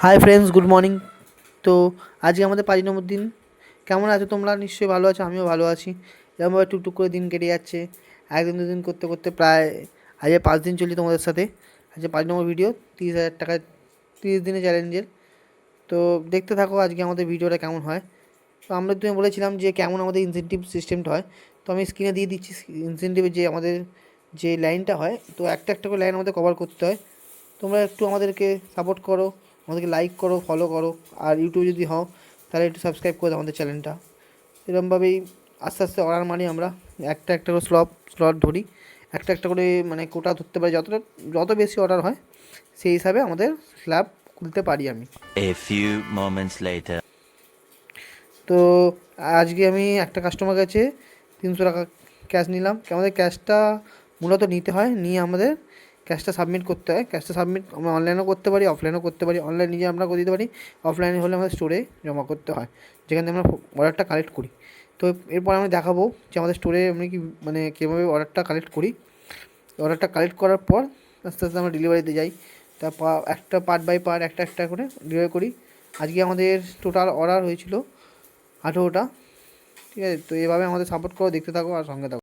Hi friends, good morning. তো আজকে আমাদের 5 নম্বর দিন। কেমন আছো তোমরা? নিশ্চয়ই ভালো আছো, আমিও ভালো আছি। এরকমভাবে টুকটুক করে দিন কেটে যাচ্ছে। একদিন দুদিন করতে করতে প্রায় আজকে 5 দিন চলি তোমাদের সাথে। আজকে 5 নম্বর ভিডিও, 30,000 টাকা 30 দিনের চ্যালেঞ্জের। তো দেখতে থাকো আজকে আমাদের ভিডিওটা কেমন হয়। তো আমরা তুমি বলেছিলাম যে কেমন আমাদের ইনসেন্টিভ সিস্টেমটা হয়। তো আমি স্ক্রিনে দিয়ে দিচ্ছি ইনসেন্টিভের যে আমাদের যে লাইনটা হয়। তো একটা একটা করে লাইন আমাদের কভার করতে হয়। তোমরা একটু আমাদেরকে সাপোর্ট করো, আমাদেরকে লাইক করো, ফলো করো। আর ইউটিউবে যদি হও তাহলে একটু সাবস্ক্রাইব করে দাও আমাদের চ্যানেলটা। এরকমভাবেই আস্তে আস্তে অর্ডার মানি আমরা একটা একটা করে স্লট ধরি। একটা একটা করে মানে কোটা ধরতে পারি, যত বেশি অর্ডার হয় সেই হিসাবে আমাদের স্ল্যাব খুলতে পারি আমি। A few moments later. তো আজকে আমি একটা কাস্টমার কাছে 300 টাকা ক্যাশ নিলাম। আমাদের ক্যাশটা মূলত নিতে হয়, নিয়ে আমাদের ক্যাশটা সাবমিট করতে হয়। ক্যাশটা সাবমিট আমরা অনলাইনেও করতে পারি, অফলাইনেও করতে পারি। অনলাইন নিজে আমরা করে দিতে পারি, অফলাইনে হলে আমাদের স্টোরে জমা করতে হয়, যেখানে আমরা অর্ডারটা কালেক্ট করি। তো এরপর আমি দেখাবো যে আমাদের স্টোরে আমি কি মানে কীভাবে অর্ডারটা কালেক্ট করি। অর্ডারটা কালেক্ট করার পর আস্তে আস্তে আমরা ডেলিভারিতে যাই। তারপর একটা পার্ট বাই পার্ট একটা একটা করে ডেলিভারি করি। আজকে আমাদের টোটাল অর্ডার হয়েছিল 18টা। ঠিক আছে, তো এভাবে আমাদের সাপোর্ট করো, দেখতে থাকো আর সঙ্গে থাকো।